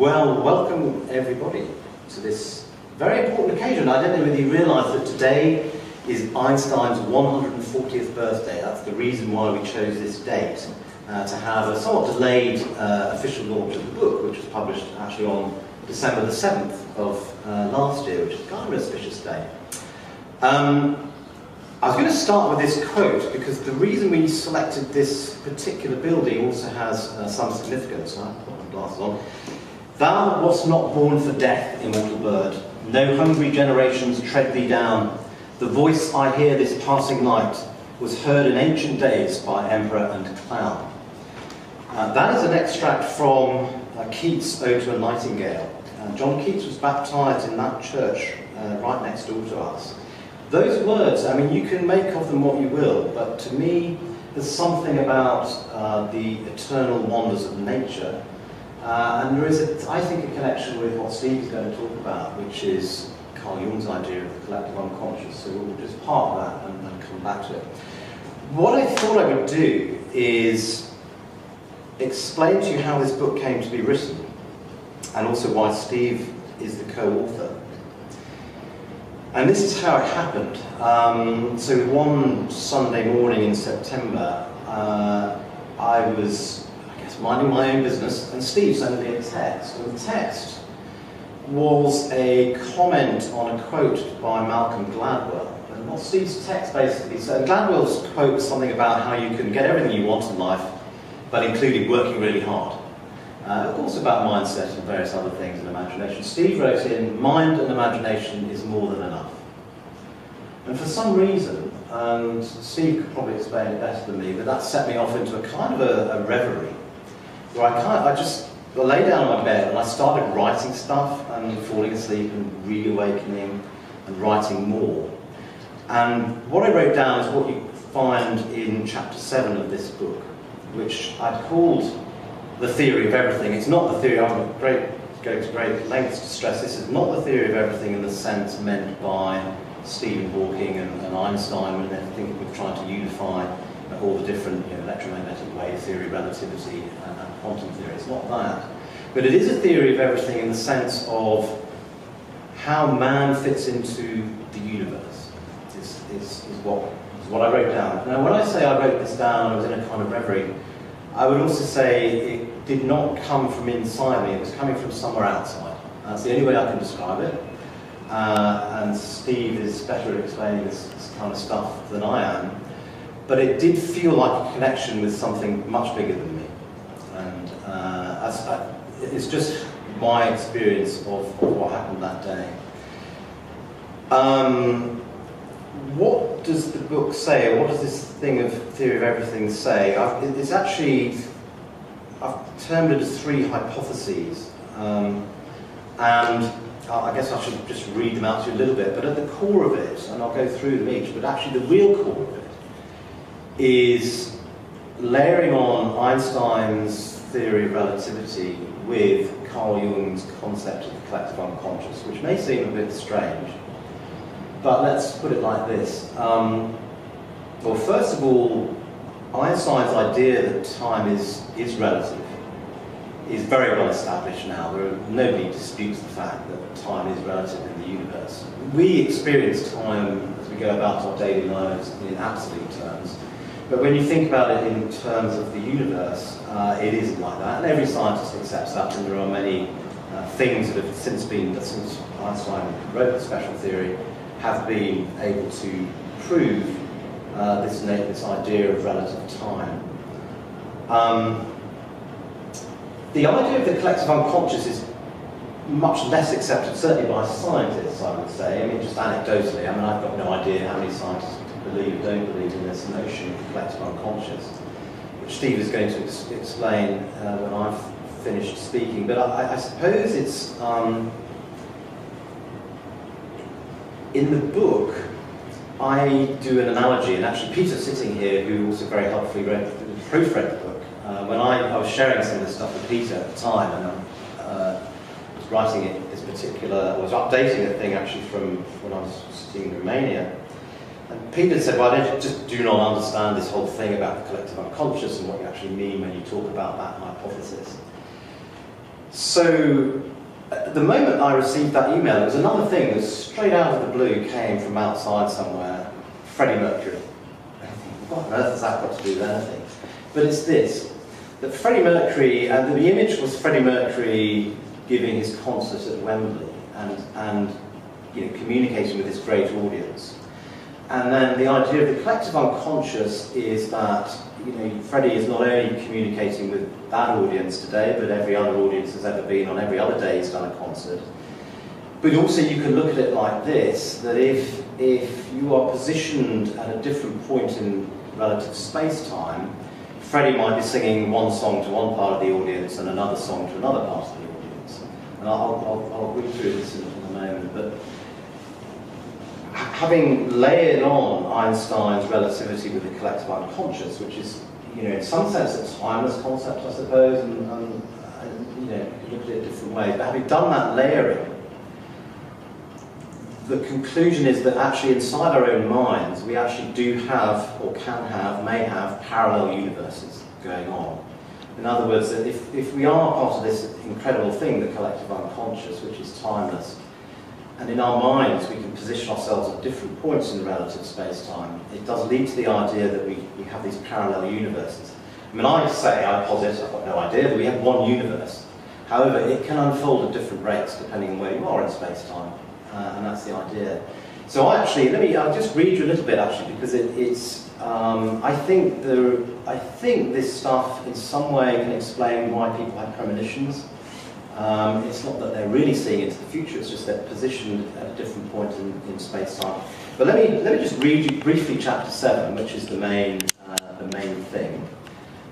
Well, welcome everybody to this very important occasion. I don't know whether you realise that today is Einstein's 140th birthday. That's the reason why we chose this date, to have a somewhat delayed official launch of the book, which was published actually on December the 7th of last year, which is kind of an auspicious day. I was going to start with this quote because the reason we selected this particular building also has some significance. I'll put my glasses on. Thou wast not born for death, immortal bird. No hungry generations tread thee down. The voice I hear this passing night was heard in ancient days by emperor and clown. That is an extract from Keats' Ode to a Nightingale. John Keats was baptised in that church right next door to us. Those words, I mean, you can make of them what you will, but to me, there's something about the eternal wonders of nature. And there is, I think, a connection with what Steve is going to talk about, which is Carl Jung's idea of the collective unconscious. So we'll just park that and come back to it. What I thought I would do is explain to you how this book came to be written, and also why Steve is the co-author. And this is how it happened. So one Sunday morning in September, I was, I guess, minding my own business, and Steve sent me a text. And the text was a comment on a quote by Malcolm Gladwell. And what Steve's text basically said, Gladwell's quote was something about how you can get everything you want in life, but including working really hard. Of course, about mindset and various other things and imagination. Steve wrote in, mind and imagination is more than enough. And for some reason, and Steve could probably explain it better than me, but that set me off into a kind of a reverie, where I just lay down on my bed and I started writing stuff and falling asleep and reawakening and writing more. And what I wrote down is what you find in chapter 7 of this book, which I called the theory of everything. It's not the theory, I'm going to great lengths to stress, this is not the theory of everything in the sense meant by Stephen Hawking and Einstein when they're thinking of trying to unify all the different electromagnetic wave theory, relativity, and quantum theory. It's not that. But it is a theory of everything in the sense of how man fits into the universe, is what I wrote down. Now, when I say I wrote this down, I was in a kind of reverie, I would also say it did not come from inside me, it was coming from somewhere outside. That's the only way I can describe it. And Steve is better at explaining this kind of stuff than I am. But it did feel like a connection with something much bigger than me. And it's just my experience of what happened that day. What does the book say, or what does this thing of theory of everything say? It's actually, I've termed it as 3 hypotheses, and I guess I should just read them out to you a little bit, but at the core of it, and I'll go through them each, but actually the real core of it is layering on Einstein's theory of relativity with Carl Jung's concept of the collective unconscious, which may seem a bit strange. But let's put it like this. Well, first of all, Einstein's idea that time is relative is very well established now. Nobody disputes the fact that time is relative in the universe. We experience time as we go about our daily lives in absolute terms. But when you think about it in terms of the universe, it isn't like that. And every scientist accepts that, and there are many things that have since Einstein wrote the special theory, have been able to prove this idea of relative time. The idea of the collective unconscious is much less accepted, certainly by scientists, I would say. I mean, just anecdotally, I mean, I've got no idea how many scientists believe or don't believe in this notion of the collective unconscious, which Steve is going to explain when I've finished speaking. But I suppose it's in the book, I do an analogy, and actually Peter sitting here, who also very helpfully proofread the book, when I was sharing some of this stuff with Peter at the time, and I was writing it, this particular, I was updating the thing actually from when I was sitting in Romania, and Peter said, well, I just do not understand this whole thing about the collective unconscious and what you actually mean when you talk about that hypothesis. So, the moment I received that email, it was another thing that straight out of the blue came from outside somewhere, Freddie Mercury. What on earth has that got to do with anything? But it's this, that Freddie Mercury, and the image was Freddie Mercury giving his concert at Wembley and you know, communicating with this great audience. And then the idea of the collective unconscious is that, you know, Freddie is not only communicating with that audience today, but every other audience has ever been on every other day he's done a concert. But also you can look at it like this, that if you are positioned at a different point in relative space-time, Freddie might be singing one song to one part of the audience and another song to another part of the audience. And I'll read through this in a moment, but having layered on Einstein's relativity with the collective unconscious, which is, you know, in some sense a timeless concept, I suppose, and you know, you can look at it different ways, but having done that layering, the conclusion is that actually inside our own minds, we actually do have, or can have, may have, parallel universes going on. In other words, that if we are part of this incredible thing, the collective unconscious, which is timeless, and in our minds we can position ourselves at different points in the relative space-time, it does lead to the idea that we have these parallel universes. I mean, I posit, I've got no idea, that we have one universe. However, it can unfold at different rates depending on where you are in space-time. And that's the idea. So I'll just read you a little bit actually, because I think this stuff in some way can explain why people have premonitions. It's not that they're really seeing into the future, it's just they're positioned at a different point in space-time. But let me just read you briefly chapter 7, which is the main thing.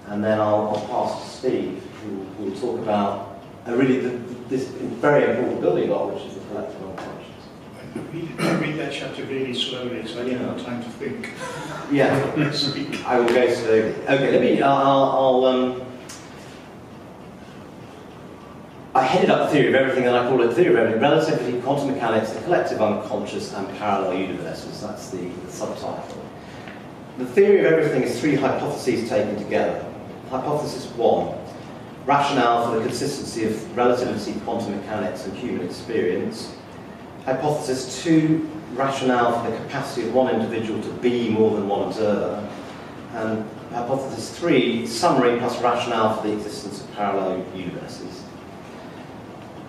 And then I'll pass to Steve, who will talk about this very important building block, which is the collective unconscious. I read that chapter really slowly, so I don't have time to think. Yeah, Speak. I will go slowly. Okay, I headed up the theory of everything, and I call it theory of everything: relativity, quantum mechanics, the collective unconscious, and parallel universes. That's the subtitle. The theory of everything is 3 hypotheses taken together. Hypothesis 1, rationale for the consistency of relativity, quantum mechanics, and human experience. Hypothesis 2, rationale for the capacity of one individual to be more than one observer. And hypothesis 3, summary plus rationale for the existence of parallel universes.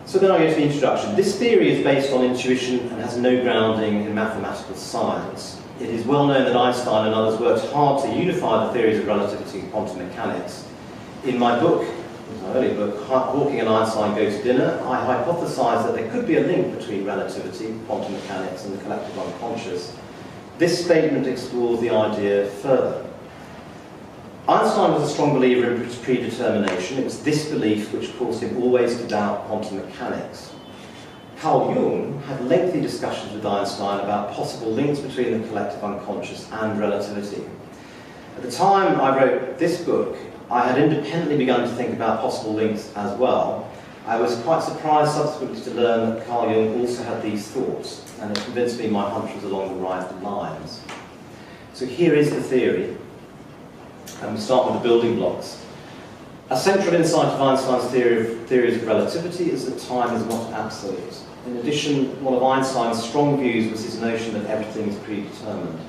So then I go to the introduction. This theory is based on intuition and has no grounding in mathematical science. It is well known that Einstein and others worked hard to unify the theories of relativity and quantum mechanics. In my book, my early book, Hawking and Einstein Go to Dinner, I hypothesized that there could be a link between relativity, quantum mechanics, and the collective unconscious. This statement explores the idea further. Einstein was a strong believer in predetermination. It was this belief which caused him always to doubt quantum mechanics. Carl Jung had lengthy discussions with Einstein about possible links between the collective unconscious and relativity. At the time I wrote this book, I had independently begun to think about possible links as well. I was quite surprised subsequently to learn that Carl Jung also had these thoughts, and it convinced me my hunch was along the right lines. So here is the theory, and we start with the building blocks. A central insight of Einstein's theories of relativity is that time is not absolute. In addition, one of Einstein's strong views was his notion that everything is predetermined.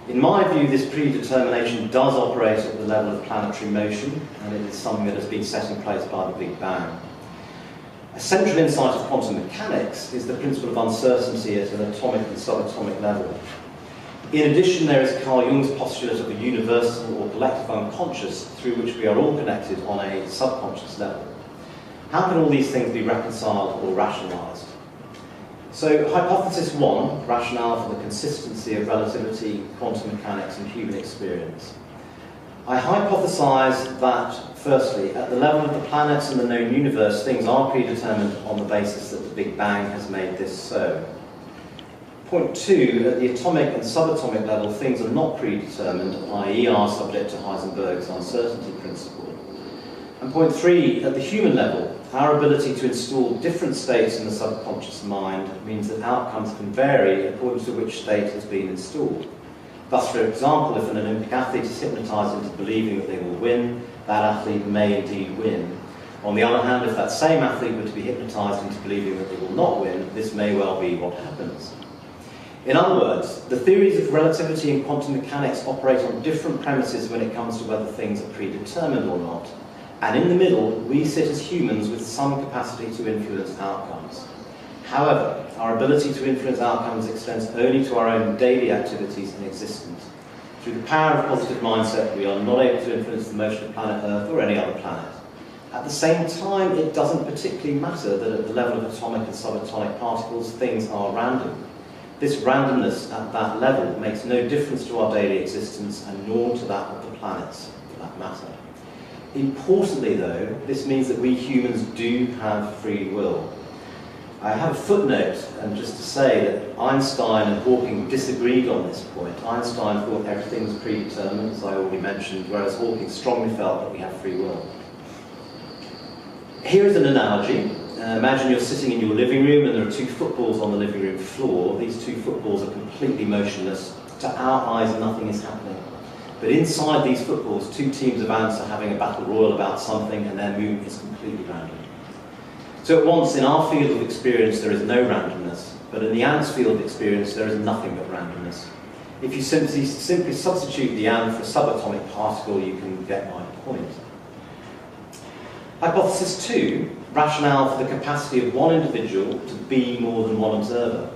In my view, this predetermination does operate at the level of planetary motion, and it is something that has been set in place by the Big Bang. A central insight of quantum mechanics is the principle of uncertainty at an atomic and subatomic level. In addition, there is Carl Jung's postulate of a universal or collective unconscious through which we are all connected on a subconscious level. How can all these things be reconciled or rationalized? So, hypothesis 1, rationale for the consistency of relativity, quantum mechanics, and human experience. I hypothesize that, firstly, at the level of the planets and the known universe, things are predetermined on the basis that the Big Bang has made this so. Point 2, at the atomic and subatomic level, things are not predetermined, i.e. are subject to Heisenberg's uncertainty principle. And point 3, at the human level, our ability to install different states in the subconscious mind means that outcomes can vary according to which state has been installed. Thus, for example, if an Olympic athlete is hypnotized into believing that they will win, that athlete may indeed win. On the other hand, if that same athlete were to be hypnotized into believing that they will not win, this may well be what happens. In other words, the theories of relativity and quantum mechanics operate on different premises when it comes to whether things are predetermined or not. And in the middle, we sit as humans with some capacity to influence outcomes. However, our ability to influence outcomes extends only to our own daily activities and existence. Through the power of positive mindset, we are not able to influence the motion of planet Earth or any other planet. At the same time, it doesn't particularly matter that at the level of atomic and subatomic particles, things are random. This randomness at that level makes no difference to our daily existence and nor to that of the planets, for that matter. Importantly, though, this means that we humans do have free will. I have a footnote, and just to say that Einstein and Hawking disagreed on this point. Einstein thought everything was predetermined, as I already mentioned, whereas Hawking strongly felt that we have free will. Here is an analogy. Imagine you're sitting in your living room and there are two footballs on the living room floor. These two footballs are completely motionless. To our eyes, nothing is happening. But inside these footballs, two teams of ants are having a battle royal about something, and their movement is completely random. So at once, in our field of experience, there is no randomness, but in the ant's field of experience, there is nothing but randomness. If you simply substitute the ant for a subatomic particle, you can get my point. Hypothesis 2, rationale for the capacity of one individual to be more than one observer.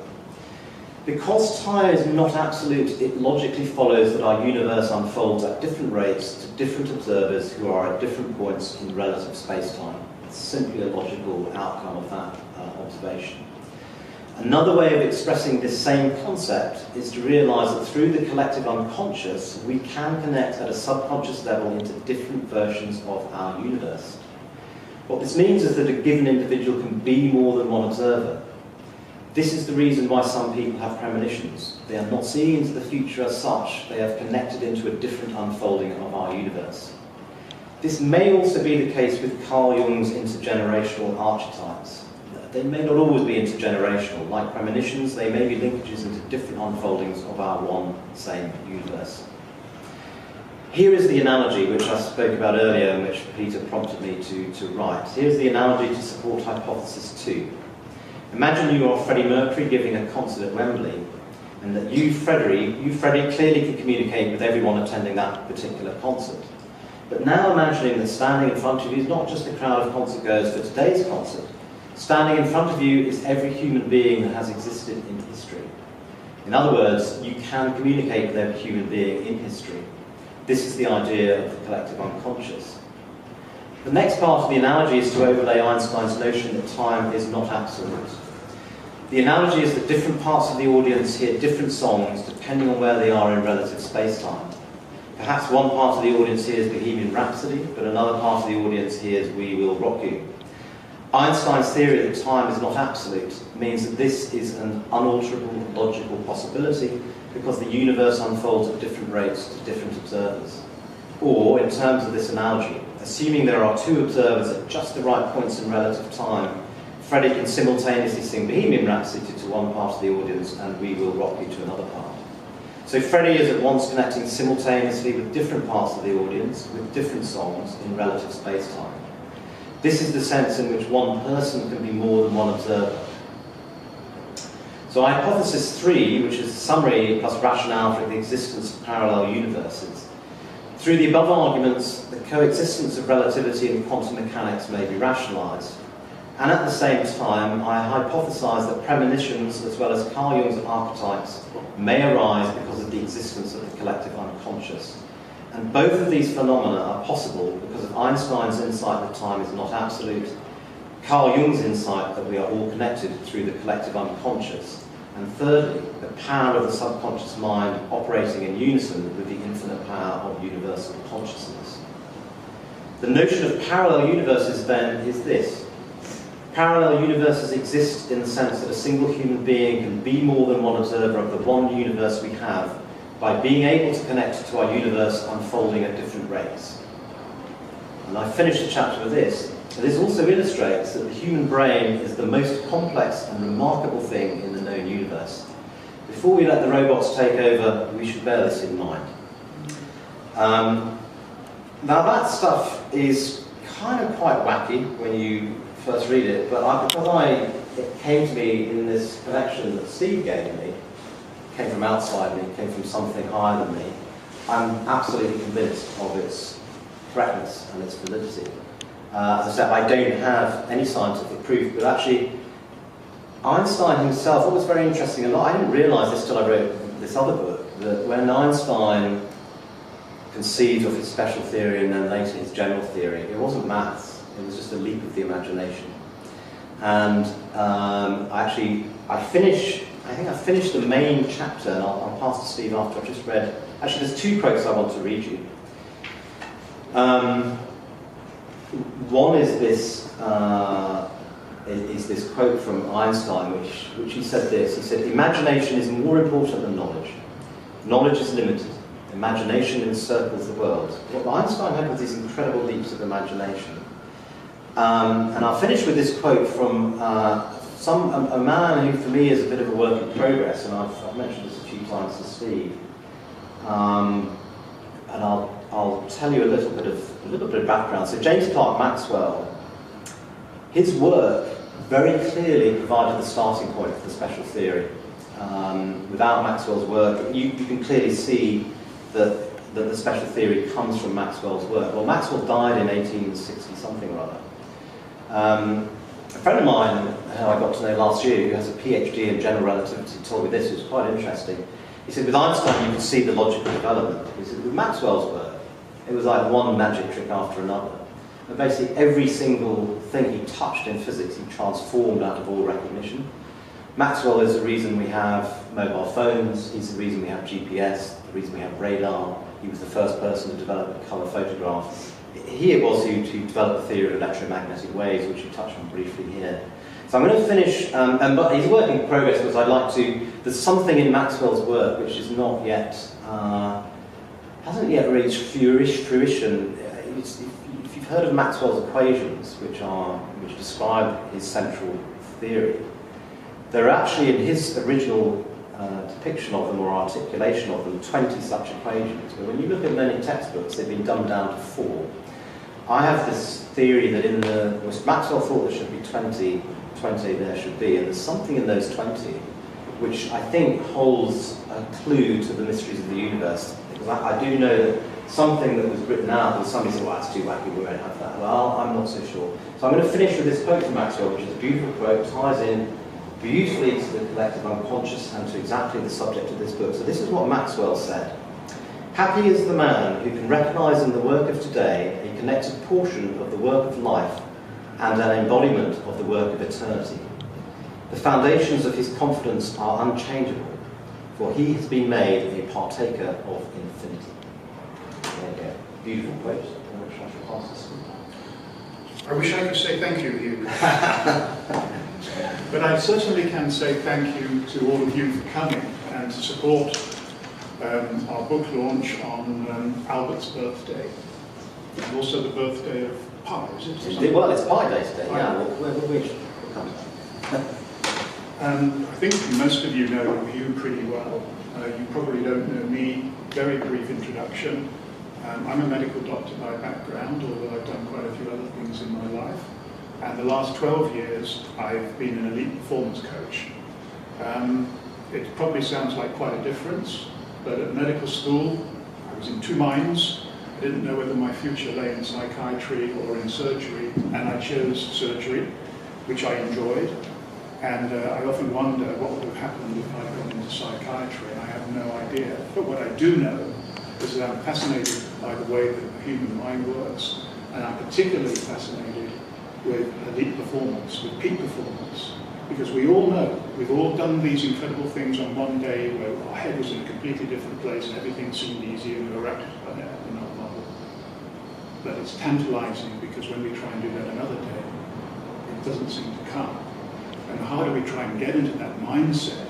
Because time is not absolute, it logically follows that our universe unfolds at different rates to different observers who are at different points in relative space-time. It's simply a logical outcome of that observation. Another way of expressing this same concept is to realise that through the collective unconscious, we can connect at a subconscious level into different versions of our universe. What this means is that a given individual can be more than one observer. This is the reason why some people have premonitions. They are not seeing into the future as such, they have connected into a different unfolding of our universe. This may also be the case with Carl Jung's intergenerational archetypes. They may not always be intergenerational. Like premonitions, they may be linkages into different unfoldings of our one same universe. Here is the analogy which I spoke about earlier and which Peter prompted me to write. Here's the analogy to support hypothesis 2. Imagine you are Freddie Mercury giving a concert at Wembley, and that you, Freddie, clearly can communicate with everyone attending that particular concert. But now imagining that standing in front of you is not just a crowd of concert goers for today's concert. Standing in front of you is every human being that has existed in history. In other words, you can communicate with every human being in history. This is the idea of the collective unconscious. The next part of the analogy is to overlay Einstein's notion that time is not absolute. The analogy is that different parts of the audience hear different songs depending on where they are in relative space-time. Perhaps one part of the audience hears Bohemian Rhapsody, but another part of the audience hears We Will Rock You. Einstein's theory that time is not absolute means that this is an unalterable logical possibility because the universe unfolds at different rates to different observers. Or, in terms of this analogy, assuming there are two observers at just the right points in relative time, Freddie can simultaneously sing Bohemian Rhapsody to one part of the audience and We Will Rock You to another part. So Freddie is at once connecting simultaneously with different parts of the audience, with different songs in relative space-time. This is the sense in which one person can be more than one observer. So hypothesis 3, which is a summary plus rationale for the existence of parallel universes. Through the above arguments, the coexistence of relativity and quantum mechanics may be rationalised. And at the same time, I hypothesise that premonitions, as well as Carl Jung's archetypes, may arise because of the existence of the collective unconscious. And both of these phenomena are possible because of Einstein's insight that time is not absolute, Carl Jung's insight that we are all connected through the collective unconscious, and thirdly, the power of the subconscious mind operating in unison with the infinite power of universal consciousness. The notion of parallel universes, then, is this. Parallel universes exist in the sense that a single human being can be more than one observer of the one universe we have by being able to connect to our universe unfolding at different rates. And I finished the chapter with this. This also illustrates that the human brain is the most complex and remarkable thing in the known universe. Before we let the robots take over, we should bear this in mind. Now that stuff is kind of quite wacky when you first read it, but because it came to me in this connection that Steve gave me, came from outside me, came from something higher than me, I'm absolutely convinced of its correctness and its validity. As I said, I don't have any scientific proof, but actually Einstein himself, what was very interesting, and I didn't realise this till I wrote this other book, that when Einstein conceived of his special theory and then later his general theory, it wasn't maths, it was just a leap of the imagination. And I think I finished the main chapter, and I'll pass to Steve after I've just read. Actually, there's two quotes I want to read you. One is this quote from Einstein, which he said this. He said, "Imagination is more important than knowledge. Knowledge is limited. Imagination encircles the world." What Einstein had was these incredible leaps of imagination. And I'll finish with this quote from a man who, for me, is a bit of a work in progress, and I've mentioned this a few times to Steve. And I'll tell you a little bit of background. So James Clerk Maxwell, his work very clearly provided the starting point for the special theory. Without Maxwell's work, you can clearly see that the special theory comes from Maxwell's work. Well, Maxwell died in 1860-something or other. A friend of mine who I got to know last year, who has a PhD in general relativity, told me this. It was quite interesting. He said, with Einstein you could see the logical development. He said, with Maxwell's work, it was like one magic trick after another. And basically every single thing he touched in physics, he transformed out of all recognition. Maxwell is the reason we have mobile phones, he's the reason we have GPS, the reason we have radar. He was the first person to develop a colour photograph. He it was who developed the theory of electromagnetic waves, which you touched on briefly here. So I'm going to finish, but he's a work in progress because I'd like to, there's something in Maxwell's work which is not yet, hasn't yet reached fruition. If you've heard of Maxwell's equations, which describe his central theory, there are actually, in his original depiction of them or articulation of them, 20 such equations. But when you look at many textbooks, they've been dumbed down to 4. I have this theory that Maxwell thought there should be 20 there should be, and there's something in those 20 which I think holds a clue to the mysteries of the universe. Because I do know that something that was written out, and somebody said, well, that's too wacky, we won't have that. Well, I'm not so sure. So I'm going to finish with this quote from Maxwell, which is a beautiful quote, ties in beautifully to the collective unconscious and to exactly the subject of this book. So this is what Maxwell said. "Happy is the man who can recognise in the work of today a connected portion of the work of life and an embodiment of the work of eternity. The foundations of his confidence are unchangeable, for he has been made a partaker of infinity." There you go. Beautiful quote. I shall pass this on. I wish I could say thank you, Hugh. But I certainly can say thank you to all of you for coming and to support our book launch on Albert's birthday, and also the birthday of Pi, is it? Well, it's Pi Day today, yeah. We'll come to that. I think most of you know Hugh pretty well. You probably don't know me. Very brief introduction. I'm a medical doctor by background, although I've done quite a few other things in my life. And the last 12 years, I've been an elite performance coach. It probably sounds like quite a difference, but at medical school, I was in two minds. I didn't know whether my future lay in psychiatry or in surgery, and I chose surgery, which I enjoyed. And I often wonder what would have happened if I'd gone into psychiatry. I have no idea. But what I do know is that I'm fascinated by the way that the human mind works, and I'm particularly fascinated with elite performance, with peak performance. Because we all know, we've all done these incredible things on one day where our head was in a completely different place and everything seemed easy and we were wrapped up in another bubble. But it's tantalizing because when we try and do that another day, it doesn't seem to come. And the harder we try and get into that mindset,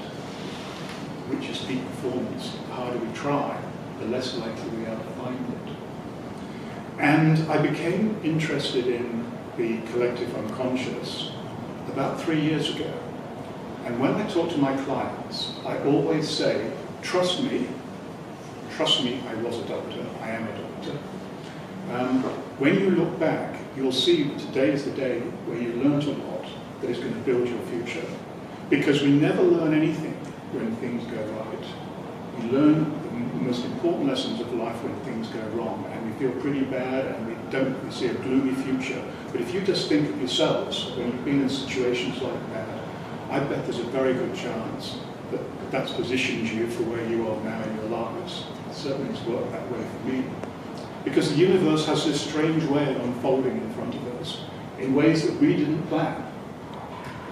which is peak performance, the harder we try, the less likely we are to find it. And I became interested in the collective unconscious about 3 years ago. And when I talk to my clients, I always say, trust me, I was a doctor, I am a doctor. when you look back, you'll see that today is the day where you learned a lot that is going to build your future. Because we never learn anything when things go right. We learn the most important lessons of life when things go wrong, and we feel pretty bad, and we see a gloomy future. But if you just think of yourselves when you've been in situations like that, I bet there's a very good chance that that's positioned you for where you are now in your lives. It certainly has worked that way for me. Because the universe has this strange way of unfolding in front of us in ways that we didn't plan.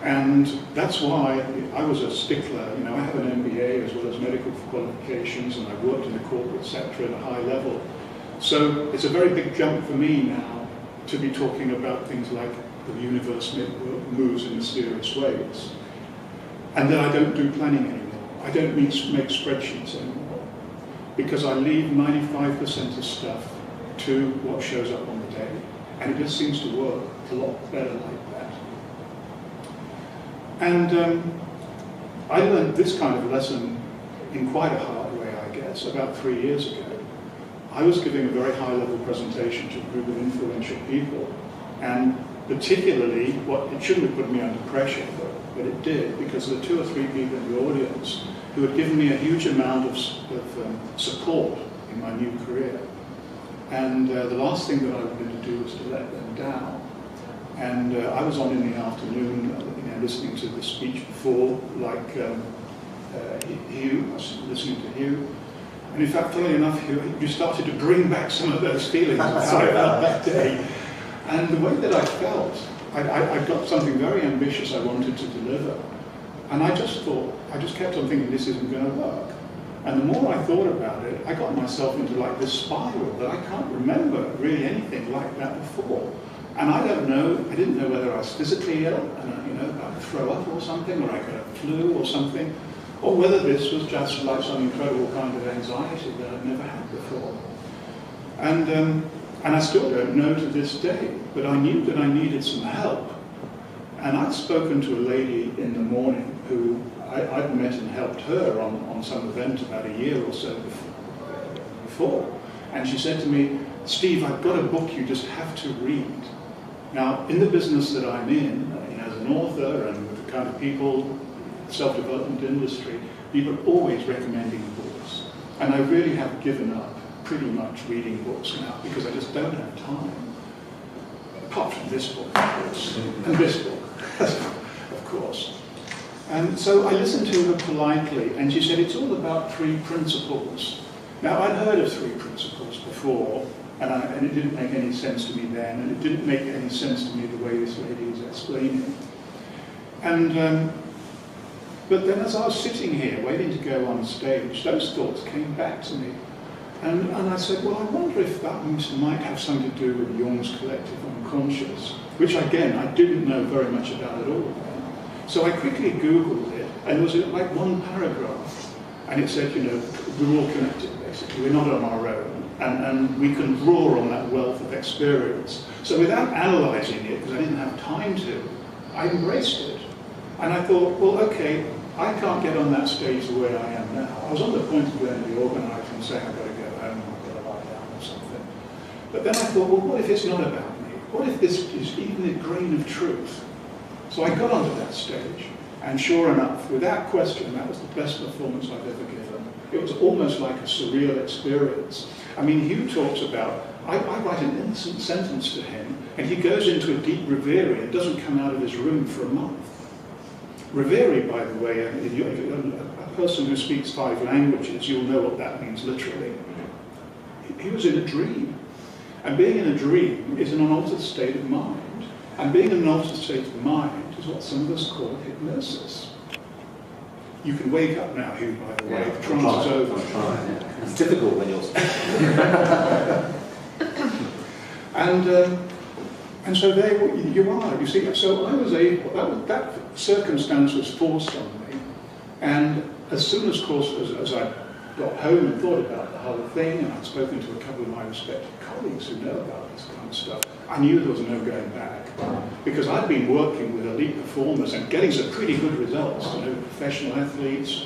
And that's why I was a stickler. You know, I have an MBA as well as medical qualifications, and I've worked in the corporate sector at a high level. So it's a very big jump for me now to be talking about things like the universe moves in mysterious ways. And that I don't do planning anymore. I don't make spreadsheets anymore. Because I leave 95% of stuff to what shows up on the day. And it just seems to work a lot better like that. And I learned this kind of lesson in quite a hard way, I guess, about 3 years ago. I was giving a very high-level presentation to a group of influential people, and particularly, it shouldn't have put me under pressure, but it did, because there were 2 or 3 people in the audience who had given me a huge amount of support in my new career. And the last thing that I wanted to do was to let them down. And I was on in the afternoon, listening to the speech before, like Hugh, I was listening to Hugh. And in fact, funnily enough, you started to bring back some of those feelings that I felt that day. And the way that I felt, I'd got something very ambitious I wanted to deliver. And I just kept on thinking, this isn't going to work. And the more I thought about it, I got myself into like this spiral that I can't remember really anything like that before. And I didn't know whether I was physically ill, and about to throw up or something, or I got a flu or something, or whether this was just like some incredible kind of anxiety that I'd never had before. And I still don't know to this day, but I knew that I needed some help. And I'd spoken to a lady in the morning who I'd met and helped her on some event about a year or so before. And she said to me, "Steve, I've got a book you just have to read." Now, in the business that I'm in, as an author and with the kind of people, self-development industry, people are always recommending books. And I really have given up pretty much reading books now because I just don't have time. Apart from this book, of course, and this book, of course. And so I listened to her politely, and she said, it's all about 3 principles. Now, I'd heard of 3 principles before, and it didn't make any sense to me then, and it didn't make any sense to me the way this lady was explaining. And but then as I was sitting here waiting to go on stage, those thoughts came back to me. And I said, well, I wonder if that might have something to do with Jung's collective unconscious, which again, I didn't know very much about at all. So I quickly Googled it, and it was like 1 paragraph. And it said, we're all connected, basically. We're not on our own. And we can draw on that wealth of experience. So without analysing it, because I didn't have time to, I embraced it. And I thought, well, okay, I can't get on that stage the way I am now. I was on the point of going to the organiser and saying, I've got to go home, I've got to lie down or something. But then I thought, well, what if it's not about me? What if this is even a grain of truth? So I got onto that stage, and sure enough, without question, that was the best performance I've ever given. It was almost like a surreal experience. I mean, Hugh talks about, I write an innocent sentence to him, and he goes into a deep reverie and doesn't come out of his room for a month. Reverie, by the way, a person who speaks 5 languages, you'll know what that means literally. He was in a dream. And being in a dream is an unaltered state of mind. And being in an altered state of mind is what some of us call hypnosis. You can wake up now, Hugh, by the way. The trance is over. It's difficult when you're And so there you are, you see. So I was able, that circumstance was forced on me. And as soon as, of course, as I got home and thought about the whole thing, and I'd spoken to a couple of my respected colleagues who know about this kind of stuff, I knew there was no going back. Because I'd been working with elite performers and getting some pretty good results, professional athletes,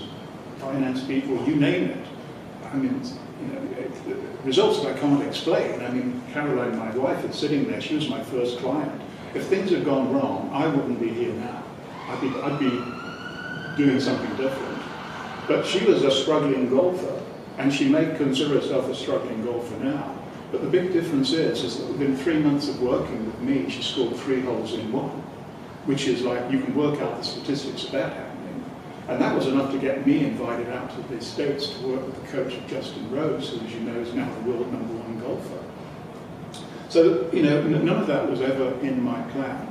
finance people, you name it. I mean, the results that I can't explain. I mean, Caroline, my wife, is sitting there. She was my first client. If things had gone wrong, I wouldn't be here now. I'd be doing something different. But she was a struggling golfer, and she may consider herself a struggling golfer now. But the big difference is that within 3 months of working with me, she scored 3 holes in 1, which is like, you can work out the statistics of that happening. And that was enough to get me invited out to the States to work with the coach of Justin Rose, who, as you know, is now the world #1 golfer. So, you know, none of that was ever in my plan.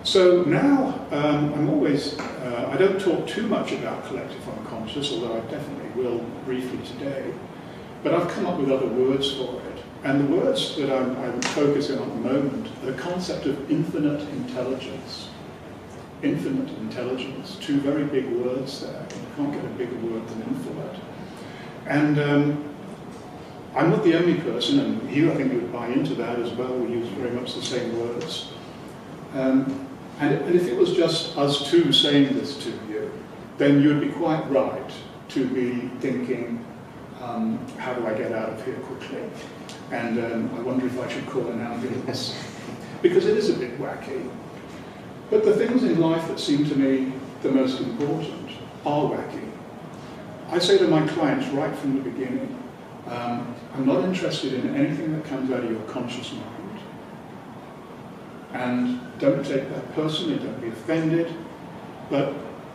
So now, I'm always, I don't talk too much about collective unconscious, although I definitely will briefly today. But I've come up with other words for it. And the words that I'm focusing on at the moment are the concept of infinite intelligence. Infinite intelligence, 2 very big words there. You can't get a bigger word than infinite. And I'm not the only person, and Hugh, I think, would buy into that as well. We use very much the same words. And if it was just us 2 saying this to you, then you'd be quite right to be thinking, how do I get out of here quickly? And I wonder if I should call an ambulance. Because it is a bit wacky. But the things in life that seem to me the most important are wacky. I say to my clients right from the beginning, I'm not interested in anything that comes out of your conscious mind. And don't take that personally, don't be offended. But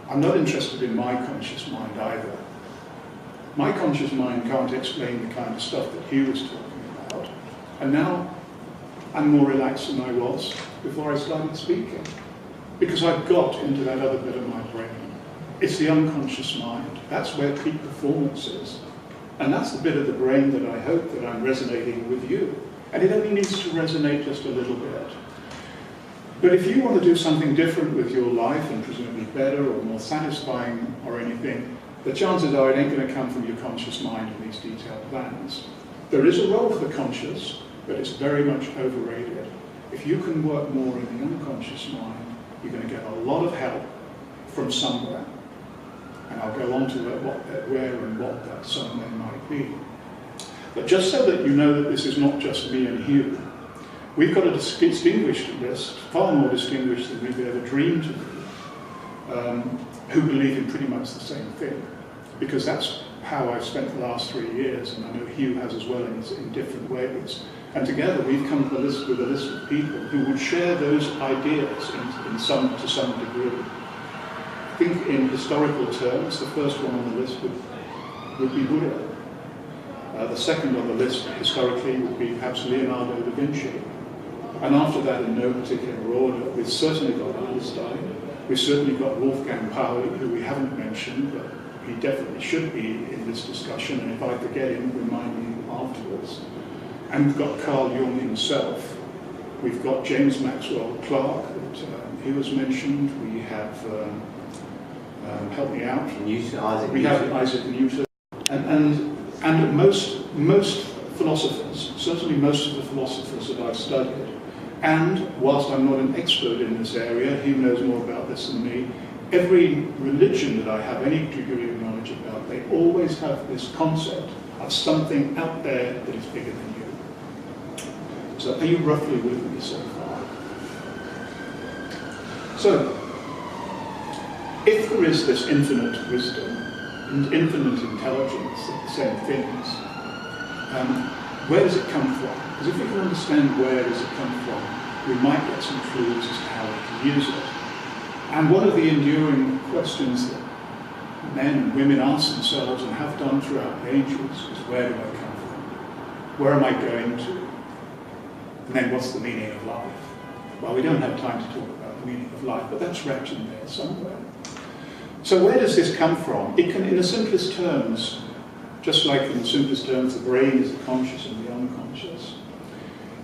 I'm not interested in my conscious mind either. My conscious mind can't explain the kind of stuff that Hugh was talking about. And now I'm more relaxed than I was before I started speaking. Because I've got into that other bit of my brain. It's the unconscious mind. That's where peak performance is. And that's the bit of the brain that I hope that I'm resonating with you. And it only needs to resonate just a little bit. But if you want to do something different with your life, and presumably better or more satisfying or anything, the chances are it ain't going to come from your conscious mind in these detailed plans. There is a role for the conscious, but it's very much overrated. If you can work more in the unconscious mind, you're going to get a lot of help from somewhere. And I'll go on to where and what that somewhere might be. But just so that you know that this is not just me and Hugh, we've got a distinguished list, far more distinguished than we've ever dreamed to be, who believe in pretty much the same thing. Because that's how I've spent the last 3 years, and I know Hugh has as well in different ways. And together we've come to a list of people who would share those ideas to some degree. I think in historical terms, the first one on the list would be Buddha. The second on the list historically would be perhaps Leonardo da Vinci. And after that, in no particular order, we've certainly got Einstein, we've certainly got Wolfgang Pauli, who we haven't mentioned, but he definitely should be in this discussion, and if I forget him, remind me afterwards. And we've got Carl Jung himself. We've got James Maxwell Clark, that he was mentioned. We have, help me out. Isaac we have Isaac Newton. And most philosophers, certainly most of the philosophers that I've studied, and whilst I'm not an expert in this area, Hugh knows more about this than me, every religion that I have any degree of knowledge about, they always have this concept of something out there that is bigger than you. So are you roughly with me so far? So, if there is this infinite wisdom and infinite intelligence that the same things, where does it come from? Because if we can understand where does it come from, we might get some clues as to how we can use it. And one of the enduring questions that men and women ask themselves and have done throughout the ages is, where do I come from? Where am I going to? And then what's the meaning of life? Well, we don't have time to talk about the meaning of life, but that's wrapped in there somewhere. So where does this come from? It can, in the simplest terms, just like in the simplest terms, the brain is the conscious and the unconscious.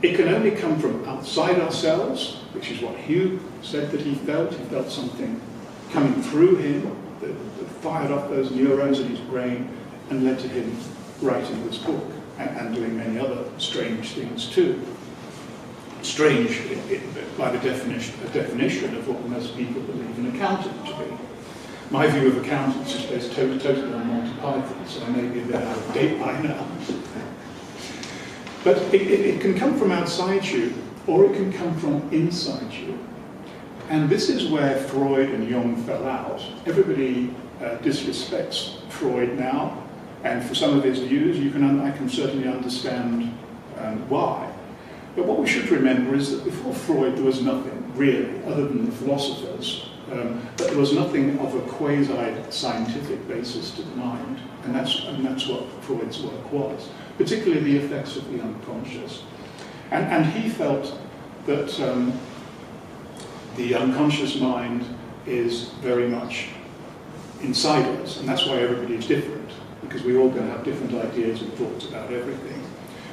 It can only come from outside ourselves, which is what Hugh said that he felt. He felt something coming through him that fired off those neurons in his brain and led to him writing this book and doing many other strange things too. Strange by the definition of what most people believe an accountant to be. My view of accountants is based totally on Monty Python, so I may be a bit out of date by now. But it can come from outside you, or it can come from inside you. And this is where Freud and Jung fell out. Everybody disrespects Freud now, and for some of his views, I can certainly understand why. But what we should remember is that before Freud, there was nothing really, other than the philosophers, but there was nothing of a quasi-scientific basis to the mind, and that's what Freud's work was, particularly the effects of the unconscious. And he felt that the unconscious mind is very much inside us, and that's why everybody is different, because we all going to have different ideas and thoughts about everything.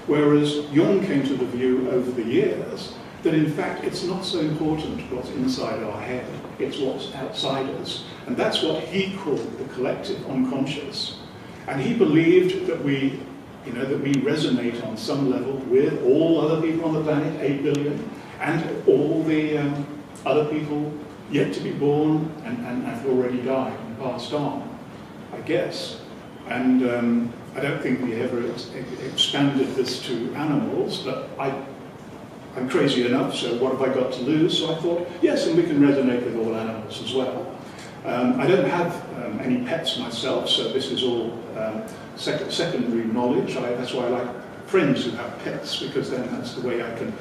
Whereas Jung came to the view over the years that in fact it's not so important what's inside our head, it's what's outside us. And that's what he called the collective unconscious. And he believed that we resonate on some level with all other people on the planet, 8 billion, and all the other people yet to be born and have already died and passed on, I guess. And I don't think we ever expanded this to animals, but I'm crazy enough, so what have I got to lose? So I thought, yes, and we can resonate with all animals as well. I don't have any pets myself, so this is all secondary knowledge. That's why I like friends who have pets, because then that's the way I can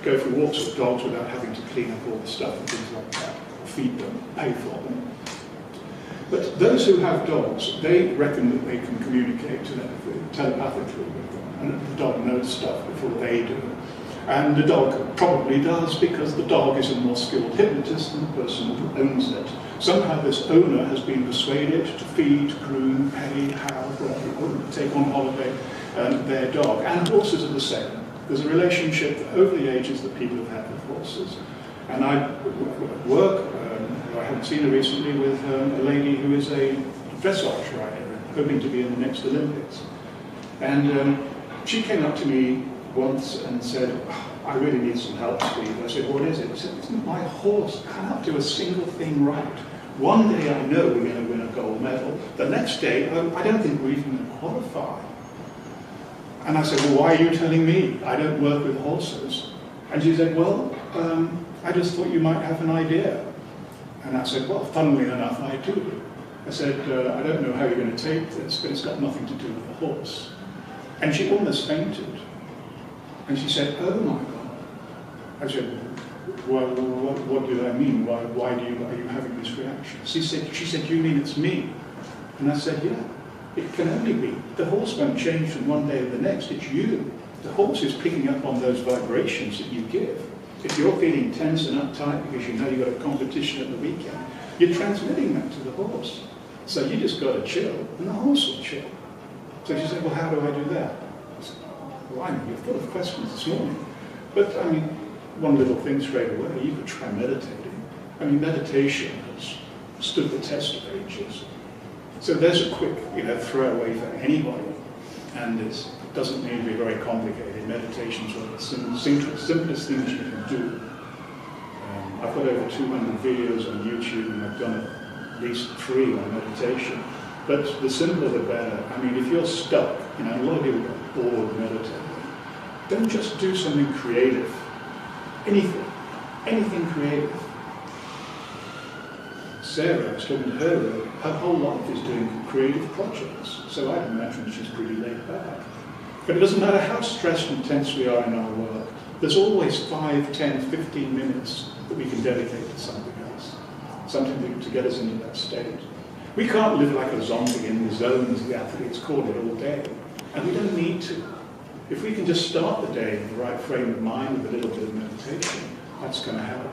go for walks with dogs without having to clean up all the stuff and things like that, or feed them, pay for them. But those who have dogs, they reckon that they can communicate telepathically with them, and the dog knows stuff before they do. And the dog probably does, because the dog is a more skilled hypnotist than the person who owns it. Somehow this owner has been persuaded to feed, groom, pay, house, take on holiday their dog. And horses are the same. There's a relationship over the ages that people have had with horses. And I work, I haven't seen her recently, with a lady who is a dressage rider, hoping to be in the next Olympics. And she came up to me once and said, I really need some help, Steve. I said, what is it? She said, isn't my horse can't do a single thing right. One day I know we're going to win a gold medal. The next day, I don't think we're even going to qualify. And I said, well, why are you telling me? I don't work with horses. And she said, well, I just thought you might have an idea. And I said, well, funnily enough, I do. I said, I don't know how you're going to take this, but it's got nothing to do with the horse. And she almost fainted. And she said, oh my God. I said, well, what do I mean? Why are you having this reaction? She said, you mean it's me? And I said, yeah, it can only be. The horse won't change from one day to the next, it's you. The horse is picking up on those vibrations that you give. If you're feeling tense and uptight because you know you've got a competition at the weekend, you're transmitting that to the horse. So you just got to chill, and the horse will chill. So she said, well, how do I do that? I said, well, I know you're full of questions this morning. But, I mean, one little thing straight away, you could try meditating. I mean, meditation has stood the test of ages. So there's a quick, throwaway for anybody. And it doesn't need to be very complicated. Meditation's one of the simplest things you can do. I've got over 200 videos on YouTube, and I've done at least 3 on meditation. But the simpler the better. I mean, if you're stuck, a lot of people get bored meditating. Don't just do something creative. Anything creative. Sarah, I was talking to her whole life is doing creative projects. So I'd imagine she's pretty laid back. But it doesn't matter how stressed and tense we are in our work, there's always 5, 10, 15 minutes that we can dedicate to something else. Something to get us into that state. We can't live like a zombie in the zone, as the athletes call it, all day. And we don't need to. If we can just start the day in the right frame of mind with a little bit of meditation, that's going to help.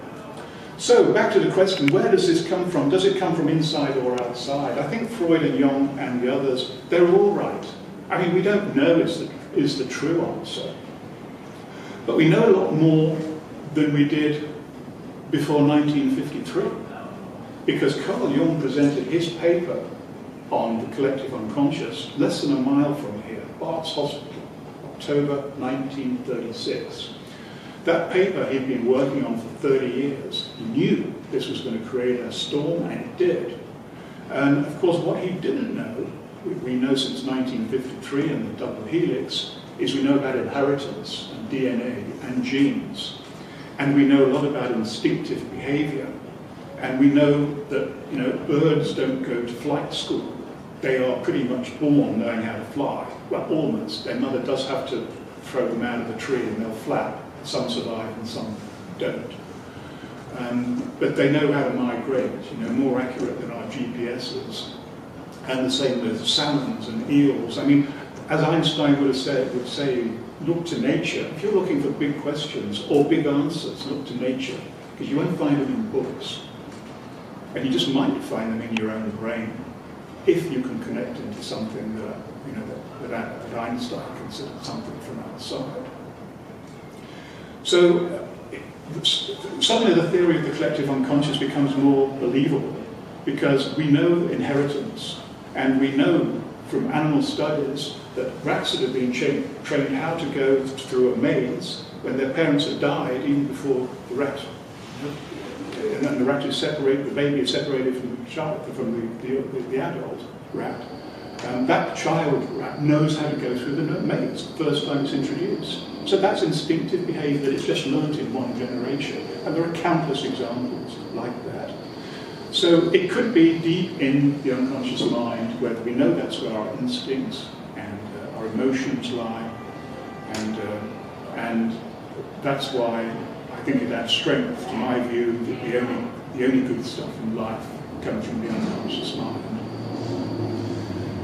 So, back to the question, where does this come from? Does it come from inside or outside? I think Freud and Jung and the others, they're all right. I mean, we don't know is the true answer. But we know a lot more than we did before 1953. Because Carl Jung presented his paper on the collective unconscious less than a mile from here, Bart's Hospital, October 1936. That paper he'd been working on for 30 years. He knew this was going to create a storm, and it did. And of course, what he didn't know, we know since 1953 and the double helix, is we know about inheritance and DNA and genes. And we know a lot about instinctive behavior. And we know that, you know, birds don't go to flight school. They are pretty much born knowing how to fly. Well, almost. Their mother does have to throw them out of the tree and they'll flap. Some survive and some don't. But they know how to migrate, you know, more accurate than our GPSs. And the same with salmons and eels. I mean, as Einstein would say, look to nature. If you're looking for big questions or big answers, look to nature, because you won't find them in books. And you just might find them in your own brain, if you can connect into something that, you know, that Einstein considered something from outside. So suddenly the theory of the collective unconscious becomes more believable, because we know inheritance, and we know from animal studies that rats that have been trained how to go through a maze when their parents had died, even before the rat, and then the rat is separated, the baby is separated from the child, from the adult rat. That child rat knows how to go through the maze the first time it's introduced. So that's instinctive behaviour that it's just learnt in one generation. And there are countless examples like that. So it could be deep in the unconscious mind, where we know that's where our instincts and our emotions lie. And that's why I think it adds strength to my view that the only good stuff in life comes from the unconscious mind.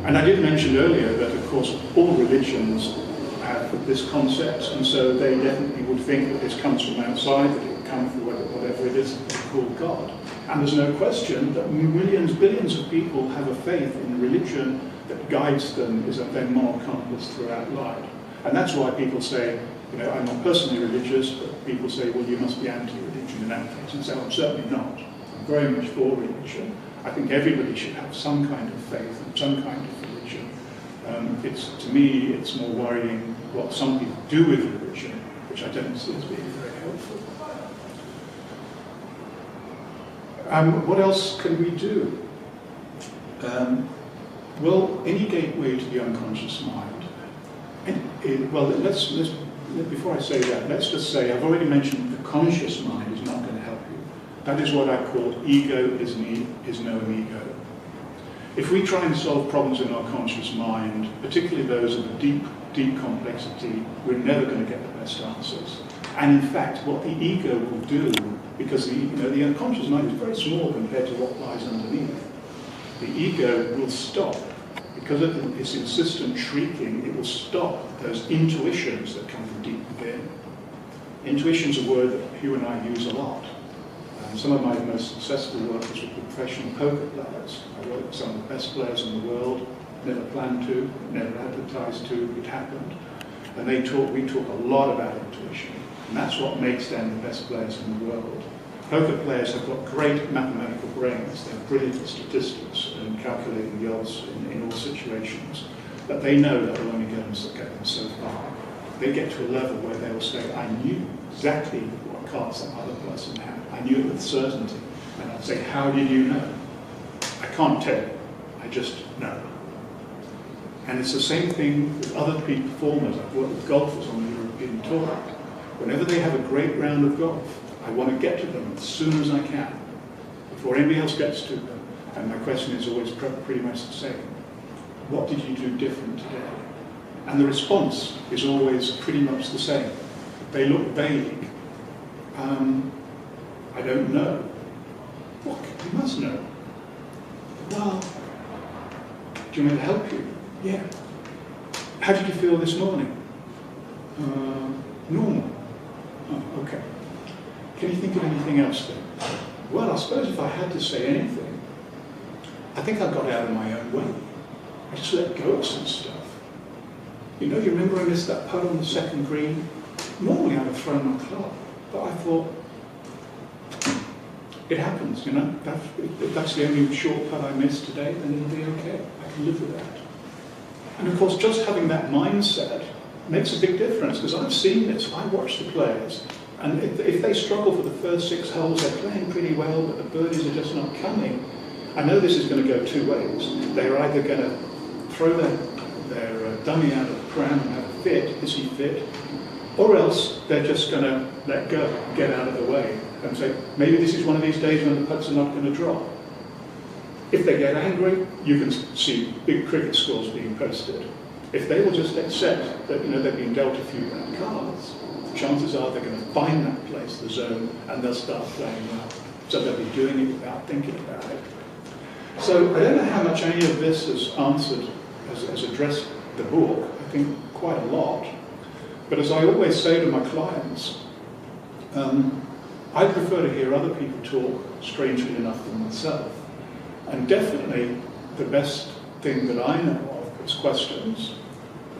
And I did mention earlier that, of course, all religions have this concept, and so they definitely would think that this comes from outside, that it would come from whatever it is that they call God. And there's no question that millions, billions of people have a faith in religion that guides them, is their moral compass throughout life. And that's why people say, you know, I'm not personally religious, but people say, well, you must be anti-religion in that case. And so I'm certainly not. I'm very much for religion. I think everybody should have some kind of faith and some kind of religion. To me, it's more worrying what some people do with religion, which I don't see as being very helpful. What else can we do? Well, any gateway to the unconscious mind. Before I say that, let's just say, I've already mentioned the conscious mind is not going to help you. That is what I call ego is no ego. If we try and solve problems in our conscious mind, particularly those of a deep complexity, we're never going to get the best answers. And in fact, what the ego will do, because the unconscious mind is very small compared to what lies underneath, the ego will stop. Because of its insistent shrieking, it will stop those intuitions that come from deep within. Intuition's a word that Hugh and I use a lot. Some of my most successful work was with professional poker players. I worked with some of the best players in the world, never planned to, never advertised to, it happened. And we talk a lot about intuition. And that's what makes them the best players in the world. Poker players have got great mathematical brains. They're brilliant at statistics and calculating the odds in all situations. But they know that will only get them so far. They get to a level where they will say, I knew exactly what cards that other person had. I knew it with certainty. And I'd say, how did you know? I can't tell you. I just know. And it's the same thing with other peak performers. I've worked with golfers on the European Tour. Whenever they have a great round of golf, I want to get to them as soon as I can, before anybody else gets to them. And my question is always pretty much the same. What did you do different today? And the response is always pretty much the same. They look vague. I don't know. What? You must know. Well, do you want me to help you? Yeah. How did you feel this morning? Normal. Oh, okay. Can you think of anything else then? Well, I suppose if I had to say anything, I think I got out of my own way. I just let go of some stuff. You know, you remember I missed that putt on the second green? Normally I'd have thrown my club, but I thought, it happens, you know. If that's the only short putt I missed today, then it'll be okay. I can live with that. And of course, just having that mindset makes a big difference, because I've seen this. I watch the players. And if they struggle for the first 6 holes, they're playing pretty well, but the birdies are just not coming. I know this is going to go two ways. They're either going to throw their dummy out of the pram and have a fit, is he fit, or else they're just going to let go, get out of the way, and say, maybe this is one of these days when the puds are not going to drop. If they get angry, you can see big cricket scores being posted. If they will just accept that they've been dealt a few bad cards, chances are they're going to find that place, the zone, and they'll start playing well. So they'll be doing it without thinking about it. So I don't know how much any of this has answered, has addressed the book. I think quite a lot. But as I always say to my clients, I prefer to hear other people talk, strangely enough, than myself. And definitely the best thing that I know of is questions.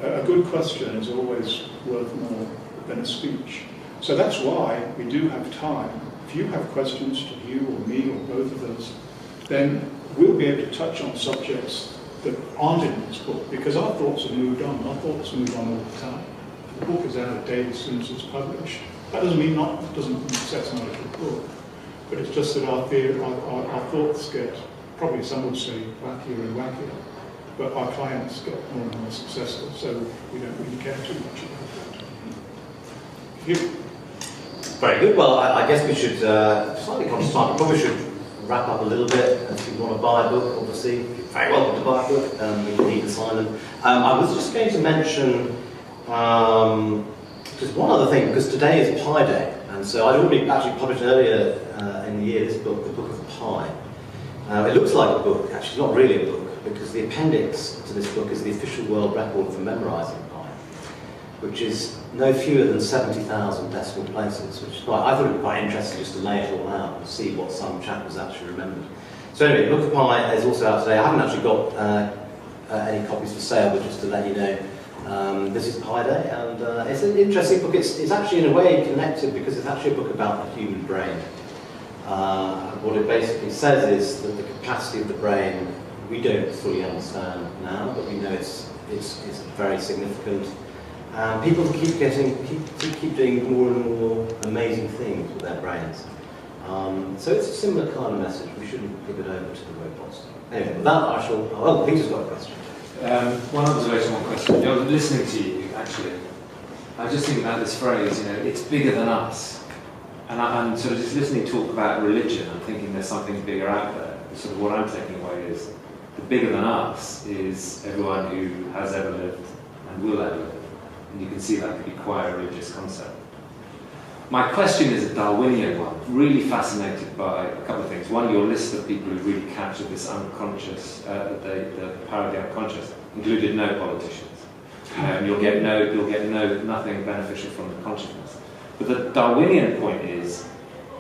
A good question is always worth more than a speech. So that's why we do have time. If you have questions to you or me or both of us, then we'll be able to touch on subjects that aren't in this book, because our thoughts have moved on. Our thoughts move on all the time. The book is out of date as soon as it's published. That doesn't mean say it's not a good book, but it's just that our thoughts get, probably some would say, wackier and wackier, but our clients get more and more successful, so we don't really care too much about that. You? Very good. Well, I guess we should, slightly conscious time, we probably should wrap up a little bit. If you want to buy a book, obviously, you're very welcome to buy a book, you can even sign them. I was just going to mention just one other thing, because today is Pi Day, and so I'd already actually published earlier in the year this book, The Book of Pi. It looks like a book, actually not really a book, because the appendix to this book is the official world record for memorising pi, which is no fewer than 70,000 decimal places, which is I thought it would be quite interesting just to lay it all out and see what some chap has actually remembered. So anyway, The Book of Pi is also out today. I haven't actually got any copies for sale, but just to let you know, this is Pi Day, and it's an interesting book. It's actually in a way connected, because it's actually a book about the human brain. What it basically says is that the capacity of the brain we don't fully understand now, but we know it's very significant. People keep doing more and more amazing things with their brains. So it's a similar kind of message. We shouldn't give it over to the robots. Anyway, with that I shall. Oh, Peter's got a question. One observation, one question. Listening to you, actually, I just think about this phrase. It's bigger than us. And I'm sort of just listening to talk about religion and thinking there's something bigger out there. Sort of what I'm taking away is the bigger than us is everyone who has ever lived and will ever live. And you can see that could be quite a religious concept. My question is a Darwinian one, really fascinated by a couple of things. One, your list of people who really captured this unconscious, the power of the unconscious, included no politicians. You'll get nothing beneficial from the consciousness. But the Darwinian point is,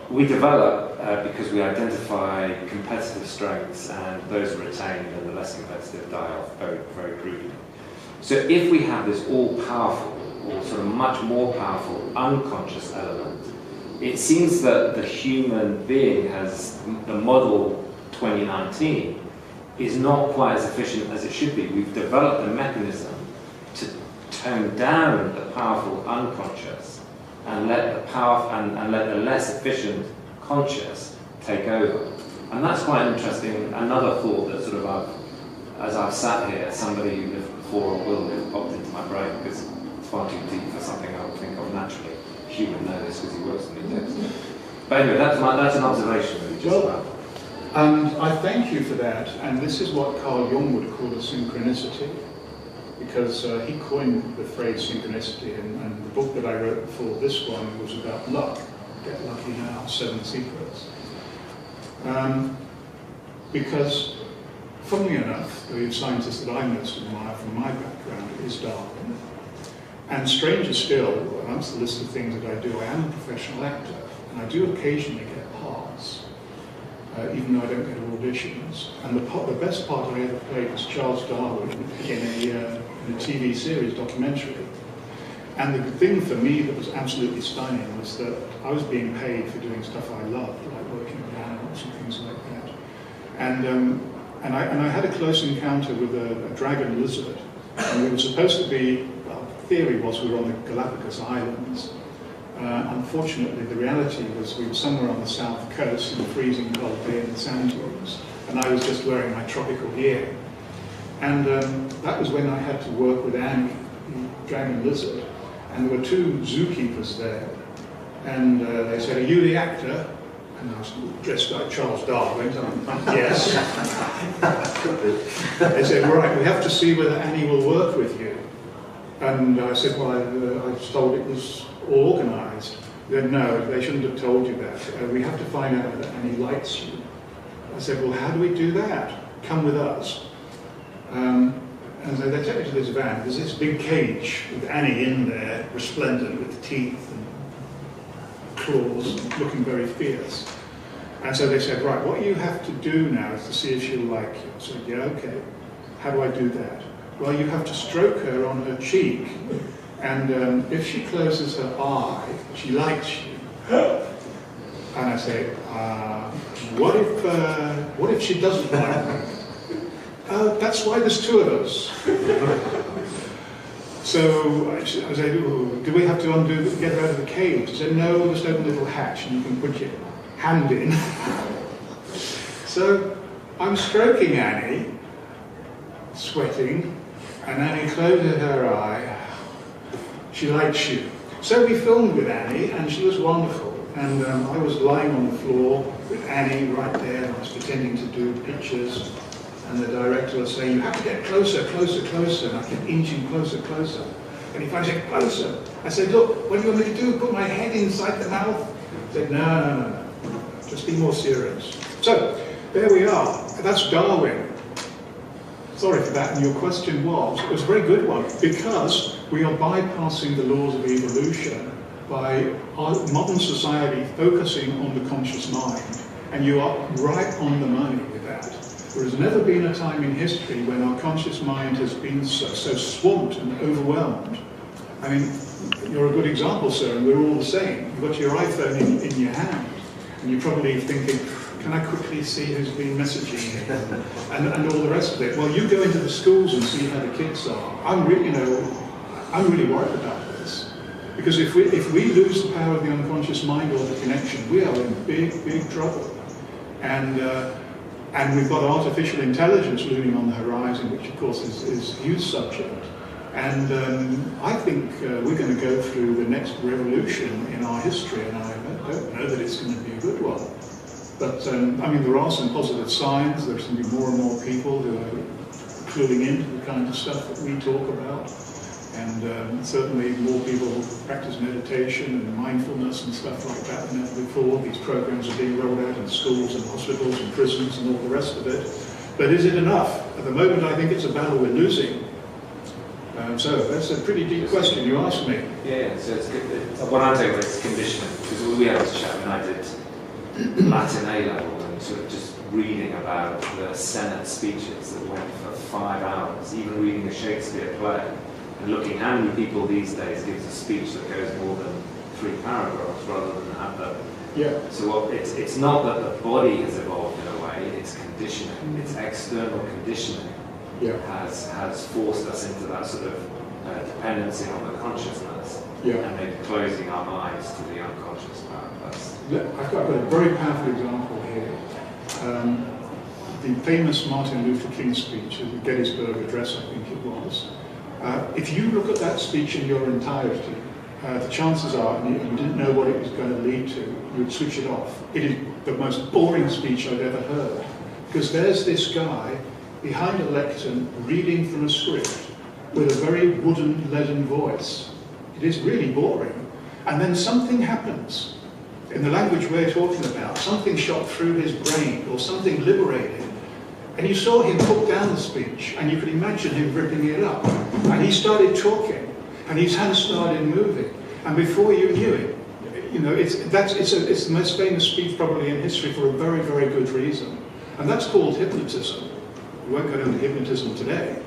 we develop because we identify competitive strengths, and those are retained and the less competitive die off very, very crudely. So if we have this all-powerful, or sort of much more powerful unconscious element, it seems that the human being has, the model 2019, is not quite as efficient as it should be. We've developed a mechanism to tone down the powerful unconscious and let the less efficient conscious take over. And that's quite interesting. Another thought that sort of as I've sat here, somebody who lived before or will live popped into my brain, because it's far too deep for something I would think of naturally. Hugh would know this because he works in the text. But anyway, that's an observation really just about. And I thank you for that. And this is what Carl Jung would call a synchronicity, because he coined the phrase synchronicity, and the book that I wrote before this one was about luck. Get Lucky Now, 7 Secrets. Because, funnily enough, the scientist that I most admire from my background is Darwin. And stranger still, amongst the list of things that I do, I am a professional actor, and I do occasionally get parts, even though I don't get auditions. And the best part I ever played was Charles Darwin in a TV series documentary. And the thing for me that was absolutely stunning was that I was being paid for doing stuff I loved, like working with animals and things like that. And I had a close encounter with a dragon lizard, and we were supposed to be, well, the theory was we were on the Galapagos Islands. Unfortunately, the reality was we were somewhere on the south coast in a freezing cold day in the sand dunes, and I was just wearing my tropical gear. And that was when I had to work with Annie, the dragon lizard, and there were two zookeepers there. And they said, "Are you the actor?" And I was dressed like Charles Darwin. Yes. They said, "Right, we have to see whether Annie will work with you." And I said, "Well, I was told it was all organised." They said, "No, they shouldn't have told you that. We have to find out whether Annie likes you." I said, "Well, how do we do that? Come with us." And so they took me to this van. There's this big cage with Annie in there, resplendent with teeth and claws, looking very fierce. And so they said, "Right, what you have to do now is to see if she'll like you." I said, "Yeah, okay. How do I do that?" "Well, you have to stroke her on her cheek, and if she closes her eye, she likes you." And I say, what if she doesn't like me?" "That's why there's two of us." So I said, "Do we have to get her out of the cage?" He said, "No, just open a little hatch and you can put your hand in." So I'm stroking Annie, sweating, and Annie closes her eye. "She likes you." So we filmed with Annie, and she was wonderful. And I was lying on the floor with Annie right there, and I was pretending to do pictures. And the director was saying, "You have to get closer, closer, closer." And I kept inching closer, closer. And he finally said, "Closer." I said, "Look, what do you want me to do? Put my head inside the mouth?" He said, No. Just be more serious." So, there we are. That's Darwin. Sorry for that. And your question it was a very good one, because we are bypassing the laws of evolution by our modern society focusing on the conscious mind. And you are right on the money with that. There has never been a time in history when our conscious mind has been so swamped and overwhelmed. I mean, you're a good example, sir, and we're all the same. You've got your iPhone in your hand, and you're probably thinking, "Can I quickly see who's been messaging me?" and all the rest of it. Well, you go into the schools and see how the kids are. I'm really worried about this. Because if we lose the power of the unconscious mind or the connection, we are in big, big trouble. And we've got artificial intelligence looming on the horizon, which of course is a huge subject. And I think we're going to go through the next revolution in our history, and I don't know that it's going to be a good one. But I mean, there are some positive signs. There's going to be more and more people who are cluing into the kind of stuff that we talk about. And certainly more people practice meditation and mindfulness and stuff like that than ever before. These programs are being rolled out in schools and hospitals and prisons and all the rest of it. But is it enough? At the moment, I think it's a battle we're losing. So that's a pretty deep question you asked me. Yeah, so it's good. What I take is conditioning, because we had this chat when I did Latin A-level and sort of just reading about the Senate speeches that went for 5 hours, even reading a Shakespeare play. And looking how many people these days gives a speech that goes more than 3 paragraphs rather than have the... Yeah. So it's not that the body has evolved in a way, it's conditioning. It's external conditioning has forced us into that sort of dependency on the consciousness and maybe closing our minds to the unconscious part. I've got a very powerful example here. The famous Martin Luther King speech, the Gettysburg Address, I think it was. If you look at that speech in your entirety, the chances are, and you didn't know what it was going to lead to, you would switch it off. It is the most boring speech I've ever heard. Because there's this guy behind a lectern reading from a script with a very wooden, leaden voice. It is really boring. And then something happens. In the language we're talking about, something shot through his brain or something liberated. And you saw him put down the speech, and you could imagine him ripping it up. And he started talking, and his hands started moving. And before you knew it, you know, it's the most famous speech probably in history for a very, very good reason. And that's called hypnotism. We won't go into hypnotism today.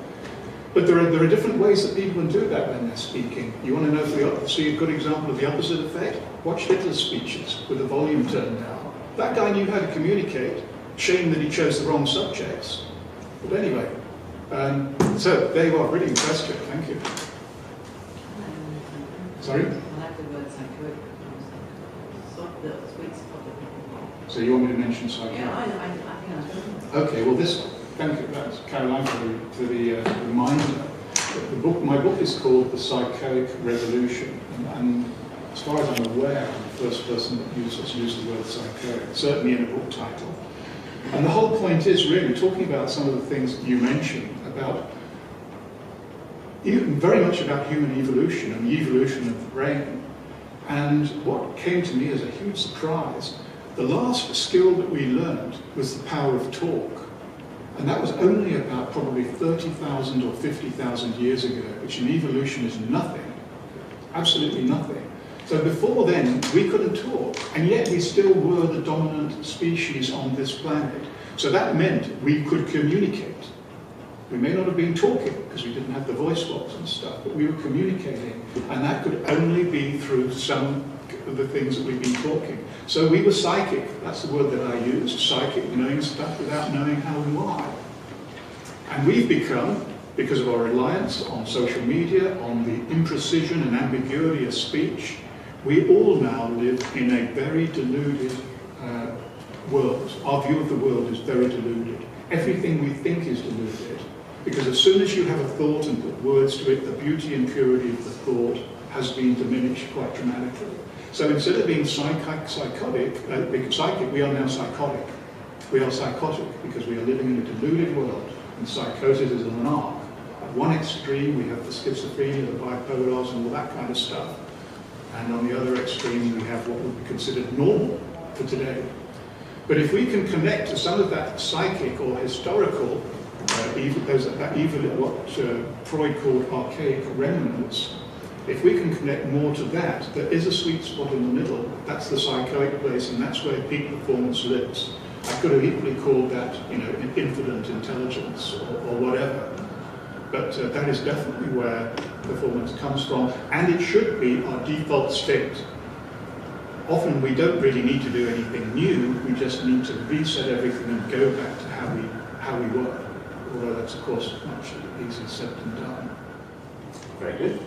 But there are different ways that people can do that when they're speaking. You want to know if you see a good example of the opposite effect? Watch Hitler's speeches with the volume turned down. That guy knew how to communicate. Shame that he chose the wrong subjects. But anyway, so there you are, brilliant question, thank you. Sorry? I like the word psychotic. So you want me to mention psychotic? Yeah, I think I was Okay, well thank you, that's Caroline for the reminder. My book is called The Psychoic Revolution, and as far as I'm aware, I'm the first person that used the word psychoic, certainly in a book title. And the whole point is really talking about some of the things you mentioned, about very much about human evolution and the evolution of the brain. And what came to me as a huge surprise, the last skill that we learned was the power of talk. And that was only about probably 30,000 or 50,000 years ago, which in evolution is nothing, absolutely nothing. So before then, we couldn't talk, and yet we still were the dominant species on this planet. So that meant we could communicate. We may not have been talking, because we didn't have the voice box and stuff, but we were communicating, and that could only be through some of the things that we've been talking. So we were psychic, that's the word that I use, psychic, knowing stuff without knowing how and why. And we've become, because of our reliance on social media, on the imprecision and ambiguity of speech, we all now live in a very deluded world. Our view of the world is very deluded. Everything we think is deluded, because as soon as you have a thought and put words to it, the beauty and purity of the thought has been diminished quite dramatically. So instead of being psychic, we are now psychotic. We are psychotic because we are living in a deluded world, and psychosis is an arc. At one extreme, we have the schizophrenia, the bipolars, and all that kind of stuff. And on the other extreme, we have what would be considered normal for today. But if we can connect to some of that psychic or historical, what Freud called archaic remnants, if we can connect more to that, there is a sweet spot in the middle. That's the psychoic place, and that's where peak performance lives. I could have equally called that, infinite intelligence or whatever. But that is definitely where performance comes from, and it should be our default state. Often we don't really need to do anything new, we just need to reset everything and go back to how we were. Although that's, of course, much easier said than done. Very good.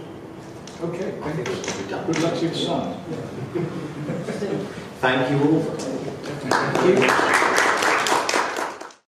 Okay, I think we're done. good luck to your son. Thank you all. Thank you.